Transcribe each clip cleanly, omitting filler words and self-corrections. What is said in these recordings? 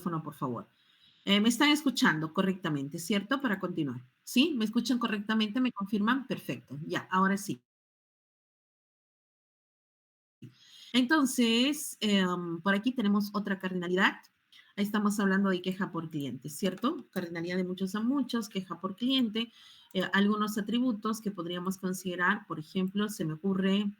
micrófono, por favor. Me están escuchando correctamente, ¿cierto? Para continuar. ¿Sí? ¿Me escuchan correctamente? ¿Me confirman? Perfecto. Ya, ahora sí. Entonces, por aquí tenemos otra cardinalidad. Ahí estamos hablando de queja por cliente, ¿cierto? Cardinalidad de muchos a muchos, queja por cliente. Algunos atributos que podríamos considerar, por ejemplo, se me ocurre,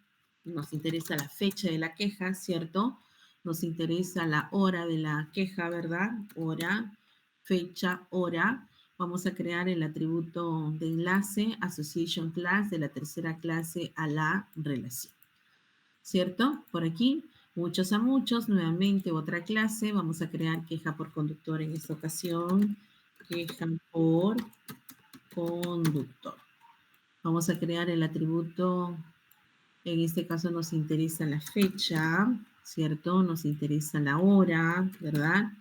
nos interesa la fecha de la queja, ¿cierto? Nos interesa la hora de la queja, ¿verdad? Hora, fecha, hora. Vamos a crear el atributo de enlace, association class, de la tercera clase a la relación. ¿Cierto? Por aquí, muchos a muchos, nuevamente otra clase, vamos a crear queja por conductor en esta ocasión, queja por conductor. Vamos a crear el atributo, en este caso nos interesa la fecha, ¿cierto? Nos interesa la hora, ¿verdad?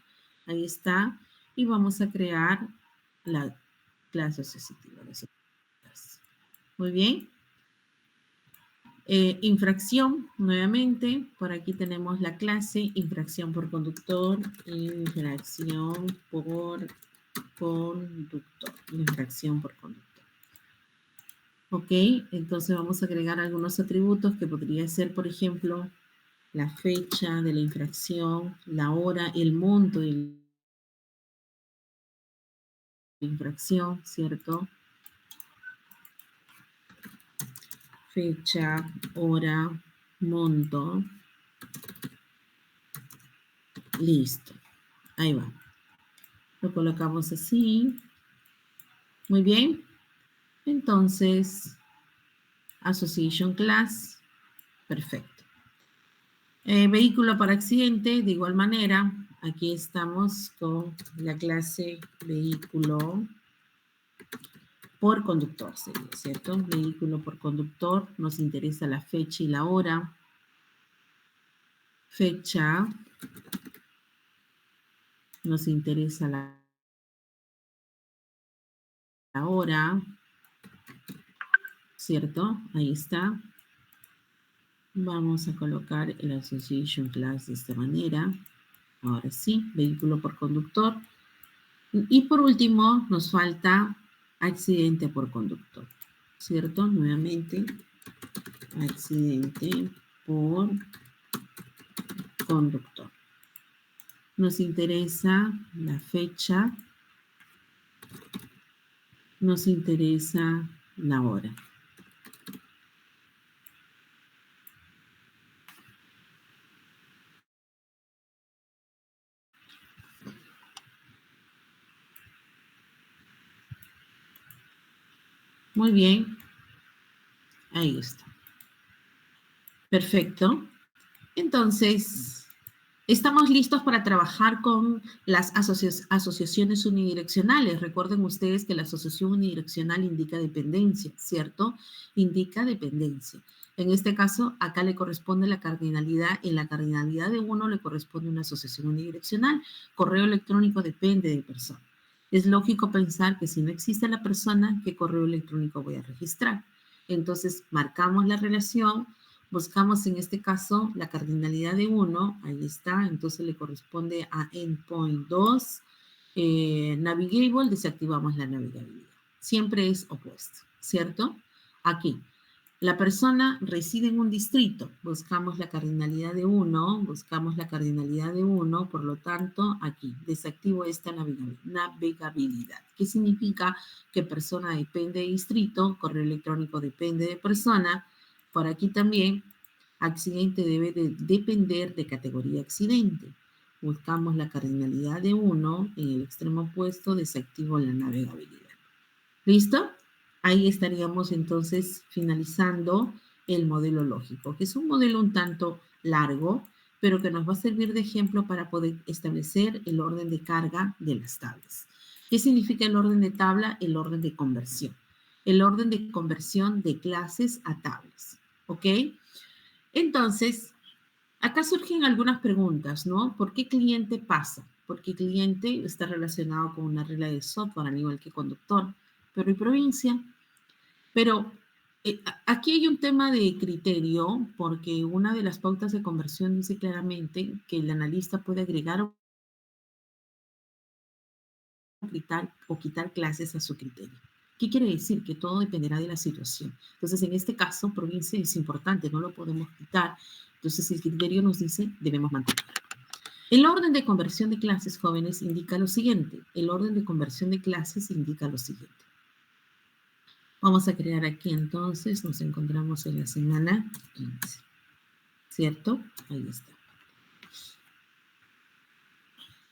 Ahí está. Y vamos a crear la clase asociativa. Muy bien. Infracción, nuevamente, por aquí tenemos la clase, infracción por conductor, infracción por conductor, infracción por conductor. Ok, entonces vamos a agregar algunos atributos que podría ser, por ejemplo, la fecha de la infracción, la hora, el monto de la infracción, ¿cierto? Fecha, hora, monto, listo, ahí va. Lo colocamos así. Muy bien. Entonces, Association Class, perfecto. Vehículo para accidente, de igual manera, aquí estamos con la clase vehículo por conductor, sería, ¿cierto? Vehículo por conductor, nos interesa la fecha y la hora. Fecha, nos interesa la hora, ¿cierto? Ahí está. Vamos a colocar el Association Class de esta manera. Ahora sí, vehículo por conductor. Y por último, nos falta accidente por conductor, ¿cierto? Nuevamente, accidente por conductor. Nos interesa la fecha, nos interesa la hora. Muy bien, ahí está. Perfecto. Entonces, estamos listos para trabajar con las asociaciones unidireccionales. Recuerden ustedes que la asociación unidireccional indica dependencia, ¿cierto? Indica dependencia. En este caso, acá le corresponde la cardinalidad. En la cardinalidad de uno le corresponde una asociación unidireccional. Correo electrónico depende de persona. Es lógico pensar que si no existe la persona, ¿qué correo electrónico voy a registrar? Entonces, marcamos la relación. Buscamos en este caso la cardinalidad de 1, ahí está, entonces le corresponde a endpoint 2. Navigable, desactivamos la navegabilidad. Siempre es opuesto, ¿cierto? Aquí, la persona reside en un distrito, buscamos la cardinalidad de 1, buscamos la cardinalidad de 1, por lo tanto, aquí, desactivo esta navegabilidad. ¿Qué significa? Que persona depende de distrito, correo electrónico depende de persona. Por aquí también, accidente debe de depender de categoría accidente. Buscamos la cardinalidad de 1, en el extremo opuesto desactivo la navegabilidad. ¿Listo? Ahí estaríamos entonces finalizando el modelo lógico, que es un modelo un tanto largo, pero que nos va a servir de ejemplo para poder establecer el orden de carga de las tablas. ¿Qué significa el orden de tabla? El orden de conversión. El orden de conversión de clases a tablas. ¿Ok? Entonces, acá surgen algunas preguntas, ¿no? ¿Por qué cliente pasa? Porque cliente está relacionado con una regla de software, al igual que conductor, pero y provincia. Pero aquí hay un tema de criterio, porque una de las pautas de conversión dice claramente que el analista puede agregar o quitar clases a su criterio. ¿Qué quiere decir? Que todo dependerá de la situación. Entonces, en este caso, provincia es importante, no lo podemos quitar. Entonces, el criterio nos dice, debemos mantenerlo. El orden de conversión de clases, jóvenes, indica lo siguiente. El orden de conversión de clases indica lo siguiente. Vamos a crear aquí entonces, nos encontramos en la semana 15, ¿cierto? Ahí está.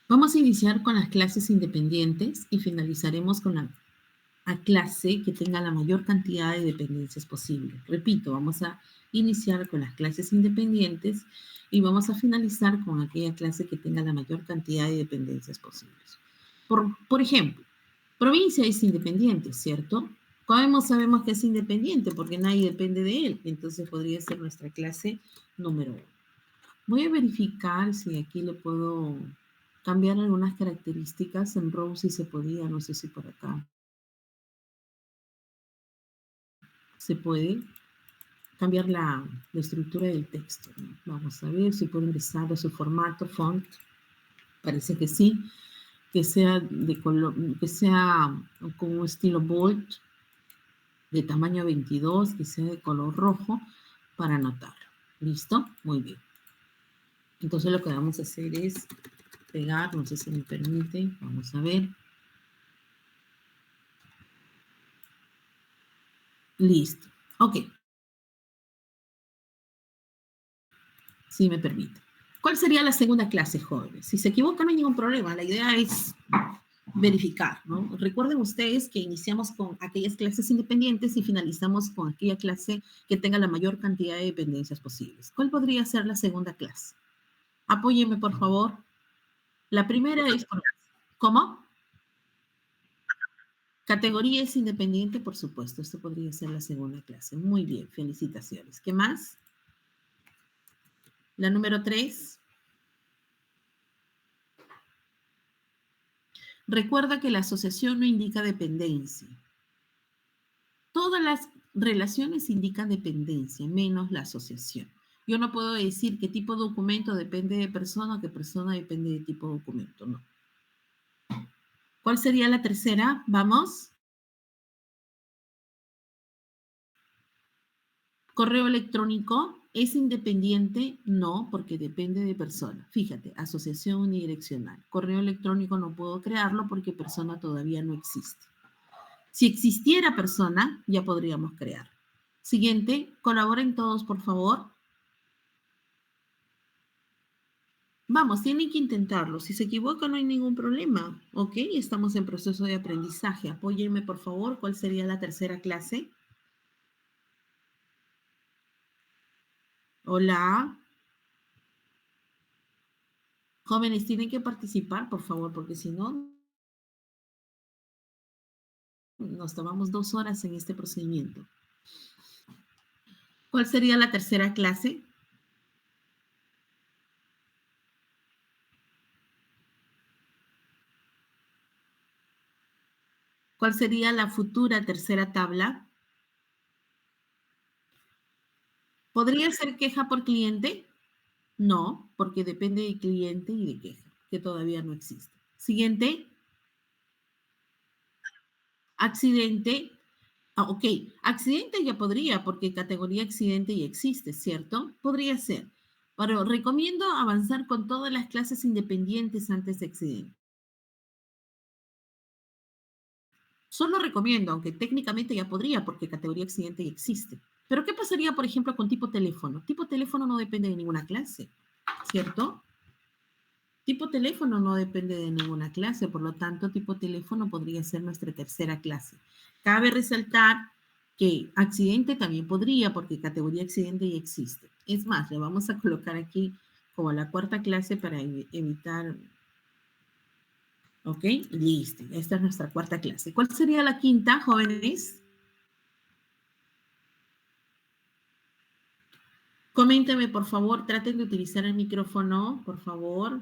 Vamos a iniciar con las clases independientes y finalizaremos con la clase que tenga la mayor cantidad de dependencias posible. Repito, vamos a iniciar con las clases independientes y vamos a finalizar con aquella clase que tenga la mayor cantidad de dependencias posibles. Por ejemplo, provincia es independiente, ¿cierto? ¿Cómo sabemos que es independiente? Porque nadie depende de él. Entonces podría ser nuestra clase número 1. Voy a verificar si aquí le puedo cambiar algunas características. En row si se podía, no sé si por acá se puede cambiar la estructura del texto, ¿no? Vamos a ver si puedo ingresar a su formato, font. Parece que sí. Que sea de color, que sea con un estilo bold, de tamaño 22, que sea de color rojo, para anotar. ¿Listo? Muy bien. Entonces lo que vamos a hacer es pegar, no sé si me permite, vamos a ver. Listo. Ok. Sí me permite. ¿Cuál sería la segunda clase, jóvenes? Si se equivoca no hay ningún problema. La idea es verificar, ¿no? Recuerden ustedes que iniciamos con aquellas clases independientes y finalizamos con aquella clase que tenga la mayor cantidad de dependencias posibles. ¿Cuál podría ser la segunda clase? Apóyenme, por favor. La primera es... ¿Cómo? Categoría es independiente, por supuesto. Esto podría ser la segunda clase. Muy bien, felicitaciones. ¿Qué más? La número 3. Recuerda que la asociación no indica dependencia. Todas las relaciones indican dependencia, menos la asociación. Yo no puedo decir qué tipo de documento depende de persona o qué persona depende de tipo de documento, no. ¿Cuál sería la tercera? Vamos. Correo electrónico, ¿es independiente? No, porque depende de persona. Fíjate, asociación unidireccional. Correo electrónico no puedo crearlo porque persona todavía no existe. Si existiera persona, ya podríamos crear. Siguiente, colaboren todos, por favor. Vamos, tienen que intentarlo. Si se equivoca, no hay ningún problema. ¿Ok? Estamos en proceso de aprendizaje. Apóyenme, por favor. ¿Cuál sería la tercera clase? Hola. Jóvenes, tienen que participar, por favor, porque si no, nos tomamos 2 horas en este procedimiento. ¿Cuál sería la tercera clase? ¿Cuál sería la futura tercera tabla? ¿Podría ser queja por cliente? No, porque depende del cliente y de queja, que todavía no existe. Siguiente, accidente. Ok, accidente ya podría, porque categoría accidente ya existe, ¿cierto? Podría ser. Pero recomiendo avanzar con todas las clases independientes antes de accidente. Solo recomiendo, aunque técnicamente ya podría, porque categoría accidente ya existe. Pero ¿qué pasaría, por ejemplo, con tipo teléfono? Tipo teléfono no depende de ninguna clase, ¿cierto? Tipo teléfono no depende de ninguna clase, por lo tanto, tipo teléfono podría ser nuestra tercera clase. Cabe resaltar que accidente también podría, porque categoría accidente ya existe. Es más, le vamos a colocar aquí como la cuarta clase para evitar. ¿Ok? Listo. Esta es nuestra cuarta clase. ¿Cuál sería la quinta, jóvenes? Coménteme, por favor. Traten de utilizar el micrófono, por favor.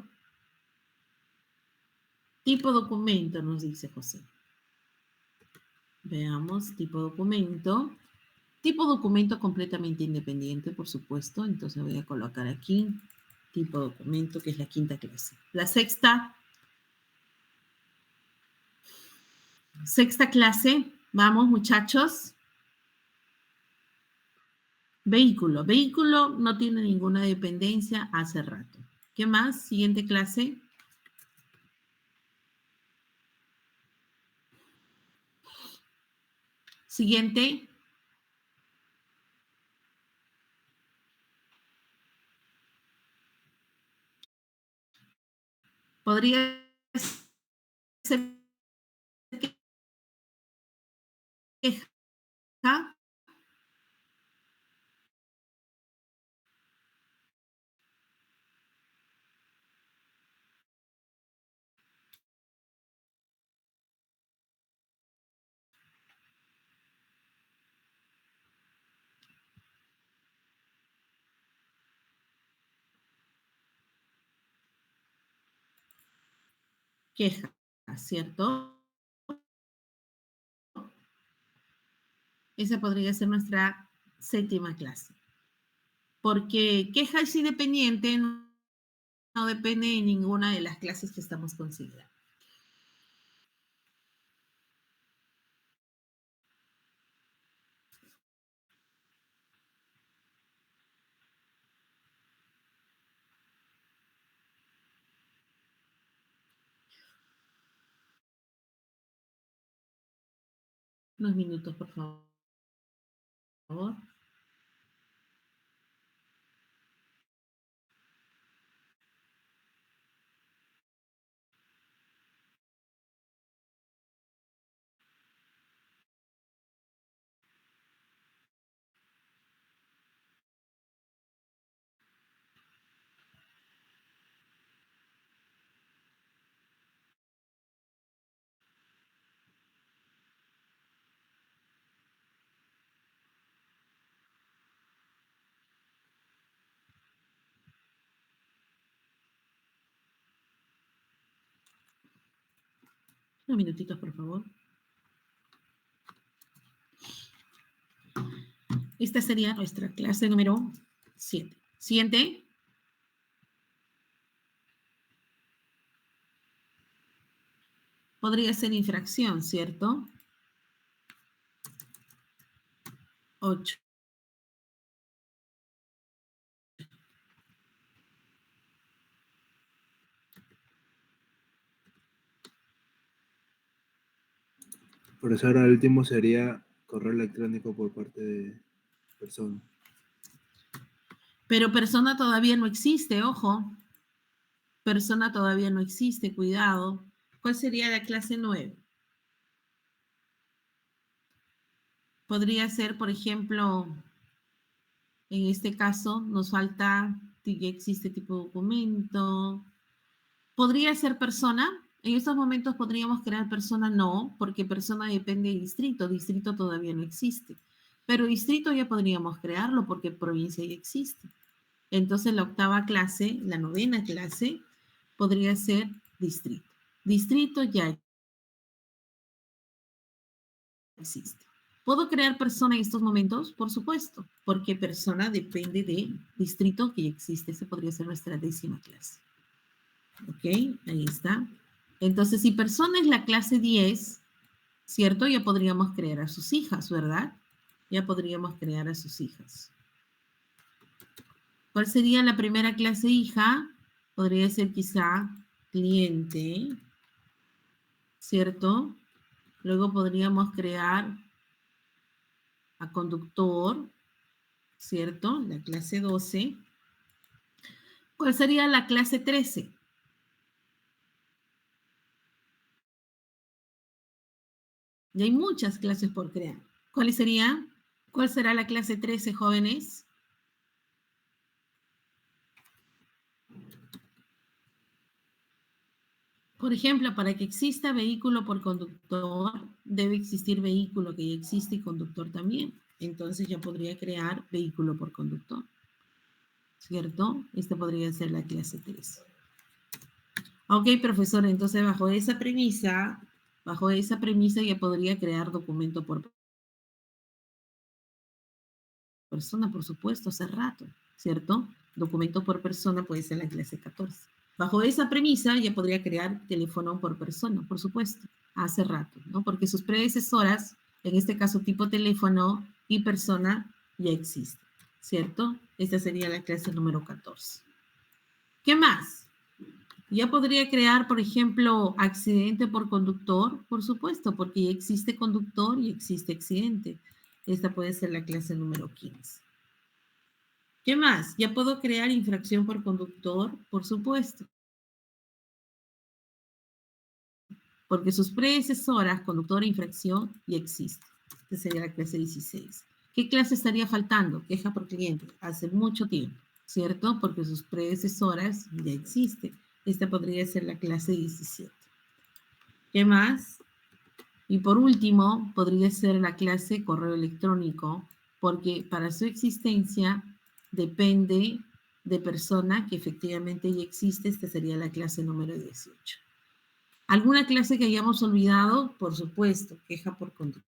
Tipo documento, nos dice José. Veamos, tipo documento. Tipo documento completamente independiente, por supuesto. Entonces voy a colocar aquí tipo documento, que es la quinta clase. La sexta, Sexta clase, vamos muchachos. Vehículo. Vehículo no tiene ninguna dependencia hace rato. ¿Qué más? Siguiente clase. Siguiente. Podría ser queja. Queja, ¿cierto? Esa podría ser nuestra séptima clase. Porque queja es independiente, no depende de ninguna de las clases que estamos considerando. Unos minutos, por favor. Unos minutitos, por favor. Esta sería nuestra clase número 7. Siguiente. Podría ser infracción, ¿cierto? 8. Profesor, al último sería correo electrónico por parte de persona. Pero persona todavía no existe, ojo. Persona todavía no existe, cuidado. ¿Cuál sería la clase 9? Podría ser, por ejemplo, en este caso, nos falta si ya existe tipo de documento. ¿Podría ser persona? En estos momentos podríamos crear persona, no, porque persona depende de distrito. Distrito todavía no existe. Pero distrito ya podríamos crearlo porque provincia ya existe. Entonces la octava clase, la novena clase, podría ser distrito. Distrito ya existe. ¿Puedo crear persona en estos momentos? Por supuesto, porque persona depende de distrito que ya existe. Esa podría ser nuestra décima clase. ¿Ok? Ahí está. Entonces, si persona es la clase 10, ¿cierto? Ya podríamos crear a sus hijas, ¿verdad? Ya podríamos crear a sus hijas. ¿Cuál sería la primera clase hija? Podría ser quizá cliente, ¿cierto? Luego podríamos crear a conductor, ¿cierto? La clase 12. ¿Cuál sería la clase 13? Y hay muchas clases por crear. ¿Cuál sería? ¿Cuál será la clase 13, jóvenes? Por ejemplo, para que exista vehículo por conductor, debe existir vehículo que ya existe y conductor también. Entonces ya podría crear vehículo por conductor, ¿cierto? Esta podría ser la clase 3. Ok, profesor, entonces bajo esa premisa ya podría crear documento por persona, por supuesto, hace rato, ¿cierto? Documento por persona puede ser la clase 14. Bajo esa premisa ya podría crear teléfono por persona, por supuesto, hace rato, ¿no? Porque sus predecesoras, en este caso tipo teléfono y persona, ya existen, ¿cierto? Esta sería la clase número 14. ¿Qué más? Ya podría crear, por ejemplo, accidente por conductor, por supuesto, porque ya existe conductor y existe accidente. Esta puede ser la clase número 15. ¿Qué más? Ya puedo crear infracción por conductor, por supuesto, porque sus predecesoras, conductor e infracción, ya existen. Esta sería la clase 16. ¿Qué clase estaría faltando? Queja por cliente. Hace mucho tiempo, ¿cierto? Porque sus predecesoras ya existen. Esta podría ser la clase 17. ¿Qué más? Y por último, podría ser la clase correo electrónico, porque para su existencia depende de persona que efectivamente ya existe. Esta sería la clase número 18. ¿Alguna clase que hayamos olvidado? Por supuesto, queja por conductor.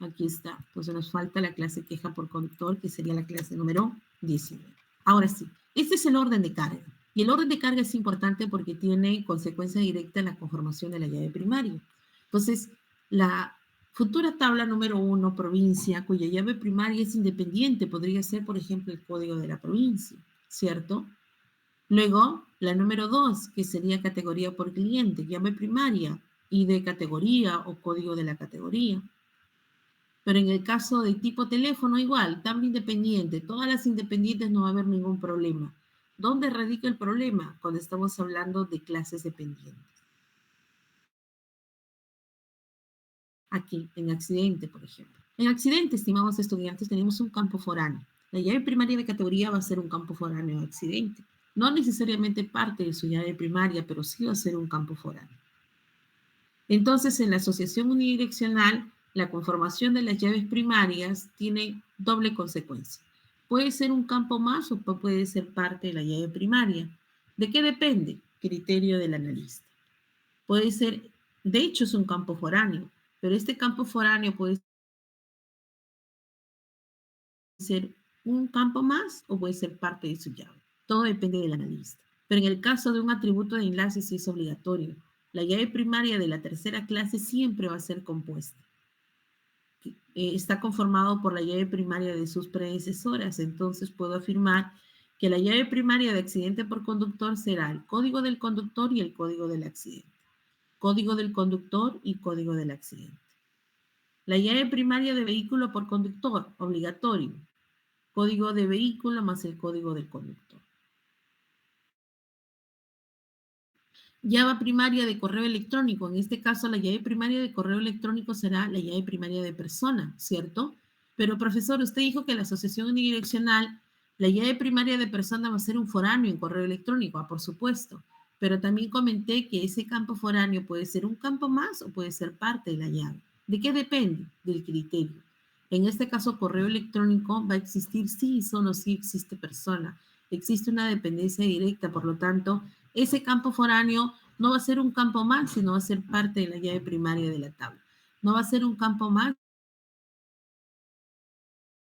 Aquí está. Entonces nos falta la clase queja por conductor, que sería la clase número 19. Ahora sí, este es el orden de carga. Y el orden de carga es importante porque tiene consecuencia directa en la conformación de la llave primaria. Entonces, la futura tabla número 1, provincia, cuya llave primaria es independiente, podría ser, por ejemplo, el código de la provincia, ¿cierto? Luego, la número 2, que sería categoría por cliente, llave primaria, ID categoría o código de la categoría. Pero en el caso de tipo teléfono, igual, tabla independiente, todas las independientes no va a haber ningún problema. ¿Dónde radica el problema? Cuando estamos hablando de clases dependientes. Aquí, en accidente, por ejemplo. En accidente, estimados estudiantes, tenemos un campo foráneo. La llave primaria de categoría va a ser un campo foráneo de accidente. No necesariamente parte de su llave primaria, pero sí va a ser un campo foráneo. Entonces, en la asociación unidireccional, la conformación de las llaves primarias tiene doble consecuencia. Puede ser un campo más o puede ser parte de la llave primaria. ¿De qué depende? Criterio del analista. Puede ser, de hecho es un campo foráneo, pero este campo foráneo puede ser un campo más o puede ser parte de su llave. Todo depende del analista. Pero en el caso de un atributo de enlace sí es obligatorio. La llave primaria de la tercera clase siempre va a ser compuesta. Está conformado por la llave primaria de sus predecesoras. Entonces puedo afirmar que la llave primaria de accidente por conductor será el código del conductor y el código del accidente. Código del conductor y código del accidente. La llave primaria de vehículo por conductor, obligatorio. Código de vehículo más el código del conductor. Llave primaria de correo electrónico. En este caso, la llave primaria de correo electrónico será la llave primaria de persona, ¿cierto? Pero, profesor, usted dijo que la asociación unidireccional, la llave primaria de persona va a ser un foráneo en correo electrónico, por supuesto. Pero también comenté que ese campo foráneo puede ser un campo más o puede ser parte de la llave. ¿De qué depende? Del criterio. En este caso, correo electrónico va a existir sí, solo sí existe persona. Existe una dependencia directa, por lo tanto, ese campo foráneo no va a ser un campo más, sino va a ser parte de la llave primaria de la tabla. No va a ser un campo más,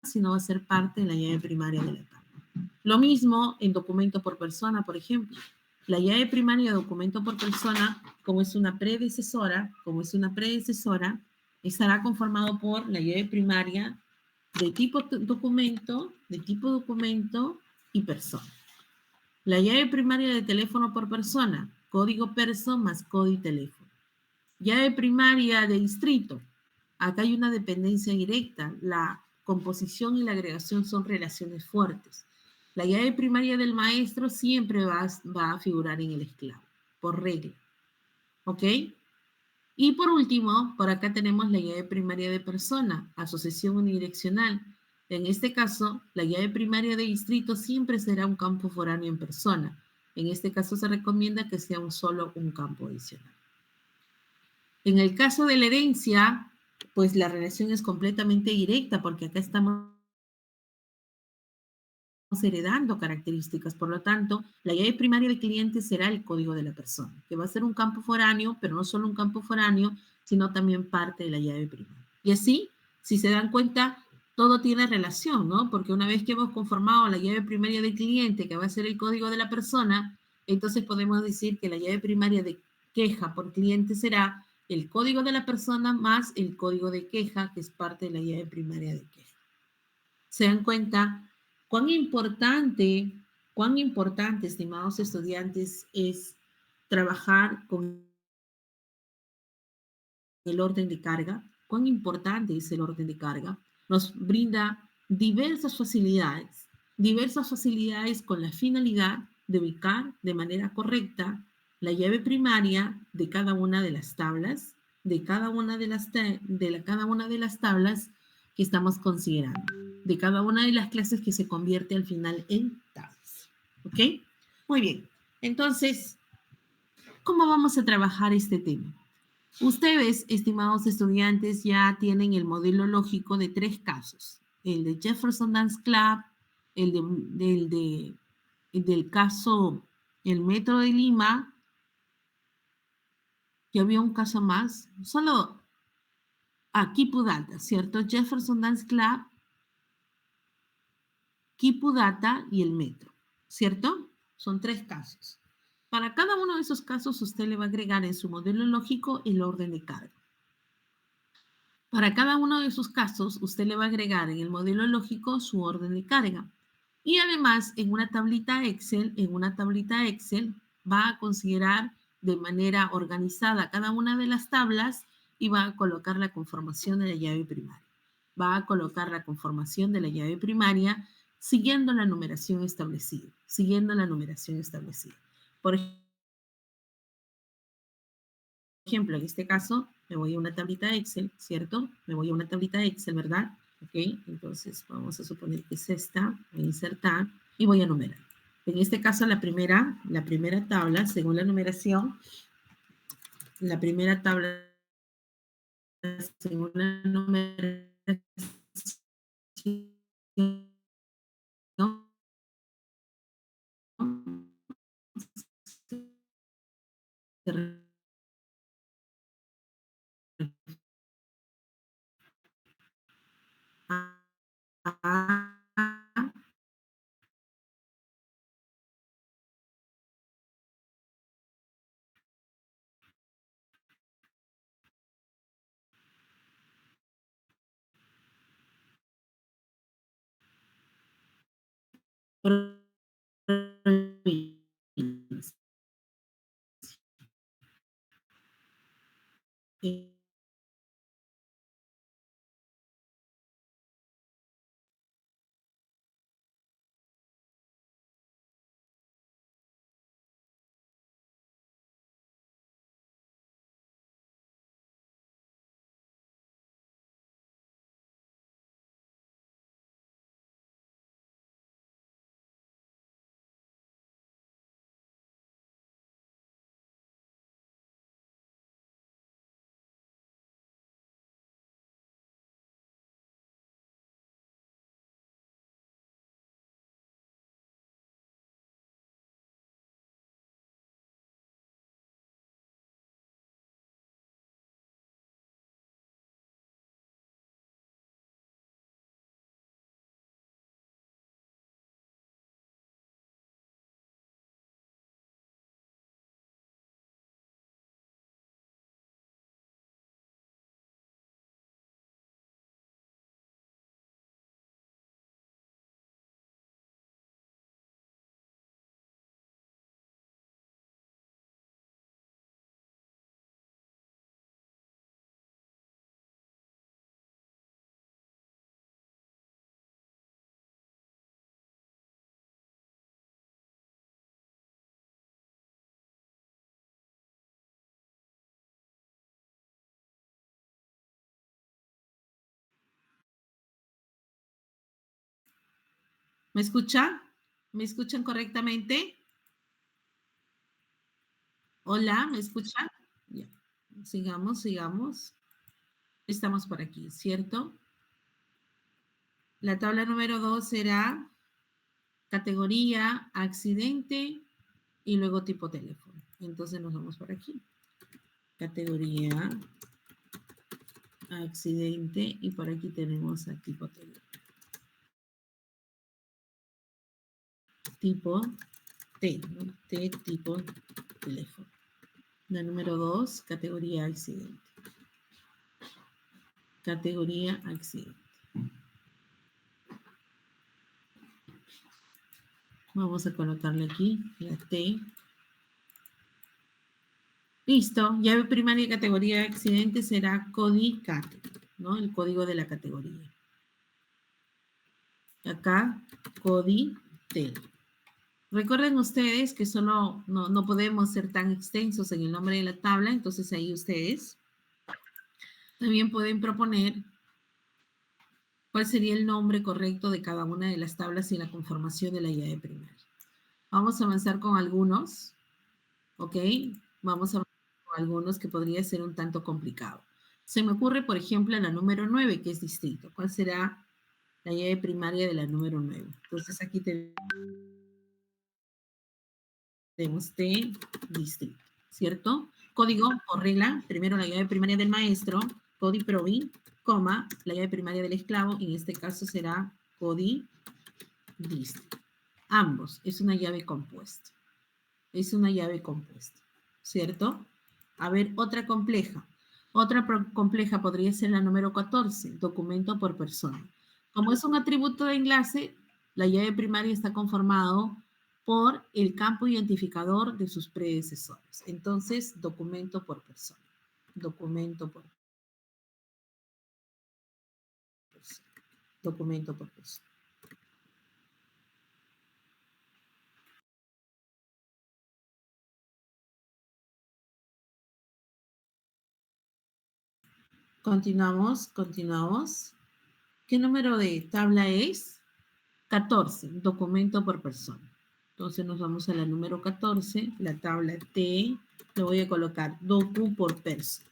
sino va a ser parte de la llave primaria de la tabla. Lo mismo en documento por persona, por ejemplo. La llave primaria de documento por persona, como es una predecesora, estará conformado por la llave primaria de tipo documento y persona. La llave primaria de teléfono por persona, código perso más código teléfono. Llave primaria de distrito. Acá hay una dependencia directa. La composición y la agregación son relaciones fuertes. La llave primaria del maestro siempre va a figurar en el esclavo, por regla. ¿Ok? Y por último, por acá tenemos la llave primaria de persona, asociación unidireccional. En este caso, la llave primaria de distrito siempre será un campo foráneo en persona. En este caso se recomienda que sea solo un campo adicional. En el caso de la herencia, pues la relación es completamente directa porque acá estamos heredando características. Por lo tanto, la llave primaria de cliente será el código de la persona, que va a ser un campo foráneo, pero no solo un campo foráneo, sino también parte de la llave primaria. Y así, si se dan cuenta, todo tiene relación, ¿no? Porque una vez que hemos conformado la llave primaria del cliente, que va a ser el código de la persona, entonces podemos decir que la llave primaria de queja por cliente será el código de la persona más el código de queja, que es parte de la llave primaria de queja. ¿Se dan cuenta cuán importante, estimados estudiantes, es trabajar con el orden de carga? ¿Cuán importante es el orden de carga? Nos brinda diversas facilidades con la finalidad de ubicar de manera correcta la llave primaria de cada una de las tablas, cada una de las tablas que estamos considerando, de cada una de las clases que se convierte al final en tablas. ¿Ok? Muy bien. Entonces, ¿cómo vamos a trabajar este tema? Ustedes, estimados estudiantes, ya tienen el modelo lógico de 3 casos. El de Jefferson Dance Club, del caso el Metro de Lima, que había un caso más, solo Kipudata, ¿cierto? Jefferson Dance Club, Kipudata y el Metro, ¿cierto? Son 3 casos. Para cada uno de esos casos, usted le va a agregar en su modelo lógico el orden de carga. Para cada uno de sus casos, usted le va a agregar en el modelo lógico su orden de carga. Y además, en una tablita Excel, va a considerar de manera organizada cada una de las tablas y va a colocar la conformación de la llave primaria. Va a colocar la conformación de la llave primaria siguiendo la numeración establecida. Por ejemplo, en este caso, me voy a una tablita Excel, ¿cierto? Me voy a una tablita Excel, ¿verdad? Ok, entonces vamos a suponer que es esta, voy a insertar y voy a numerar. En este caso, la primera tabla, según la numeración, la primera tabla, según la numeración, ¿Me escuchan? ¿Me escuchan correctamente? Hola, ¿me escuchan? Ya. Sigamos. Estamos por aquí, ¿cierto? La tabla número 2 será categoría, accidente y luego tipo teléfono. Entonces nos vamos por aquí. Categoría, accidente y por aquí tenemos a tipo teléfono. tipo T, ¿no? T tipo teléfono. La número 2, categoría accidente. Categoría accidente. Vamos a colocarle aquí la T. Listo, llave primaria categoría accidente será CODI-CAT, ¿no? El código de la categoría. Acá, CODI-TEL. Recuerden ustedes que solo no podemos ser tan extensos en el nombre de la tabla, entonces ahí ustedes también pueden proponer cuál sería el nombre correcto de cada una de las tablas y la conformación de la llave primaria. Vamos a avanzar con algunos, ¿ok? Vamos a avanzar con algunos que podría ser un tanto complicado. Se me ocurre, por ejemplo, la número 9, que es distrito. ¿Cuál será la llave primaria de la número 9? Entonces aquí tenemos T, distrito, ¿cierto? Código por regla, primero la llave primaria del maestro, CODI PROVI, coma, la llave primaria del esclavo, en este caso será CODI distrito. Ambos, es una llave compuesta. Es una llave compuesta, ¿cierto? A ver, otra compleja. Otra compleja podría ser la número 14, documento por persona. Como es un atributo de enlace, la llave primaria está conformado por el campo identificador de sus predecesores. Entonces, documento por persona. Documento por persona. Documento por persona. Continuamos. ¿Qué número de tabla es? 14, documento por persona. Entonces nos vamos a la número 14, la tabla T, le voy a colocar docu por persona.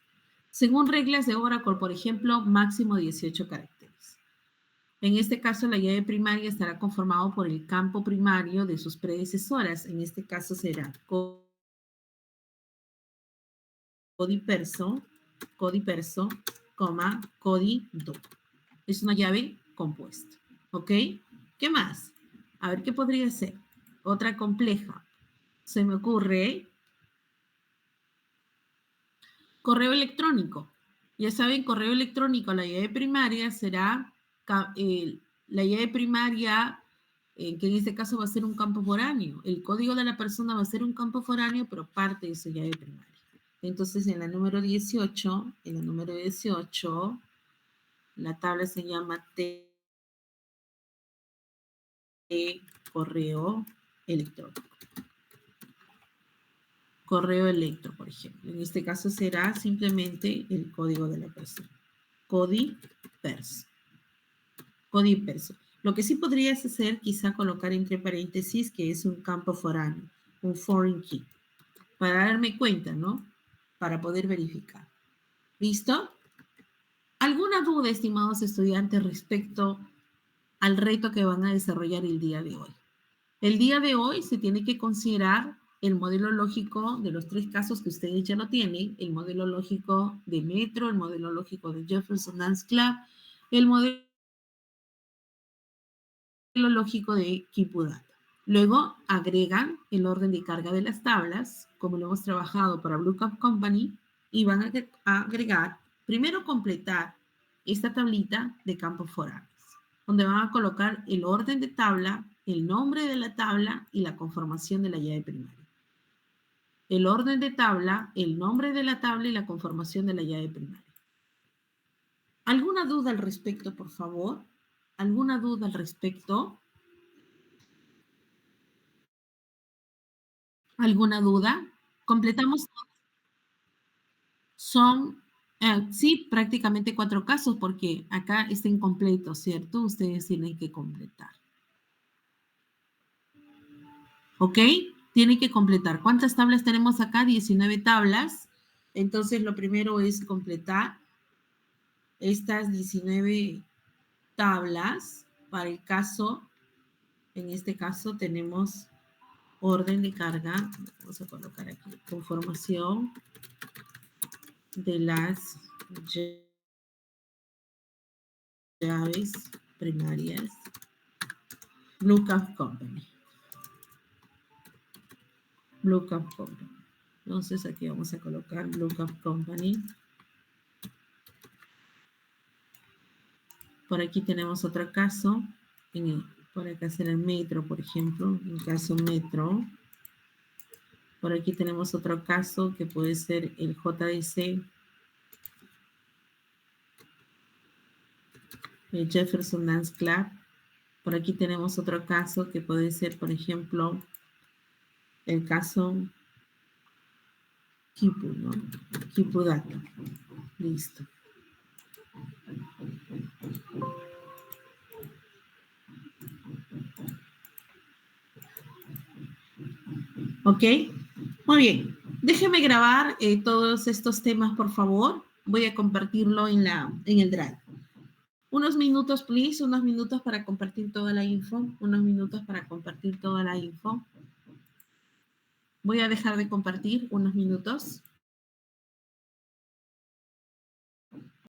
Según reglas de Oracle, por ejemplo, máximo 18 caracteres. En este caso, la llave primaria estará conformado por el campo primario de sus predecesoras. En este caso será codiperso, coma, codidoc. Es una llave compuesta. ¿Ok? ¿Qué más? A ver, ¿qué podría ser? Otra compleja. Se me ocurre correo electrónico. Ya saben, correo electrónico, la llave primaria será la llave primaria, que en este caso va a ser un campo foráneo. El código de la persona va a ser un campo foráneo, pero parte de su llave primaria. Entonces, en la número 18, la tabla se llama T correo electrónico. Correo electrónico, por ejemplo. En este caso será simplemente el código de la persona. CODI-PERSO. CODI-PERSO. Lo que sí podrías hacer, quizá colocar entre paréntesis que es un campo foráneo, un foreign key, para darme cuenta, ¿no? Para poder verificar. ¿Listo? ¿Alguna duda, estimados estudiantes, respecto al reto que van a desarrollar el día de hoy? El día de hoy se tiene que considerar el modelo lógico de los 3 casos que ustedes ya lo tienen, el modelo lógico de Metro, el modelo lógico de Jefferson Nance Club, el modelo lógico de Kipudata. Luego agregan el orden de carga de las tablas, como lo hemos trabajado para Blue Cup Company, y van a agregar, primero completar esta tablita de campos foráneos, donde van a colocar el orden de tabla, el nombre de la tabla y la conformación de la llave primaria. El orden de tabla, el nombre de la tabla y la conformación de la llave primaria. ¿Alguna duda al respecto, por favor? ¿Alguna duda al respecto? ¿Alguna duda? Completamos. Son, sí, prácticamente 4 casos, porque acá está incompleto, ¿cierto? Ustedes tienen que completar. ¿Ok? Tienen que completar. ¿Cuántas tablas tenemos acá? 19 tablas. Entonces, lo primero es completar estas 19 tablas. Para el caso, en este caso tenemos orden de carga. Vamos a colocar aquí conformación de las llaves primarias Blue Cup Company. Blue Cup Company. Entonces aquí vamos a colocar Blue Cup Company. Por aquí tenemos otro caso. Por acá será el Metro, por ejemplo. El caso Metro. Por aquí tenemos otro caso que puede ser el JDC. El Jefferson Dance Club. Por aquí tenemos otro caso que puede ser, por ejemplo, el caso Kipu, ¿no? Kipu Data. Listo. ¿Ok? Muy bien. Déjeme grabar todos estos temas, por favor. Voy a compartirlo en el Drive. Unos minutos, please. Unos minutos para compartir toda la info. Unos minutos para compartir toda la info. Voy a dejar de compartir unos minutos.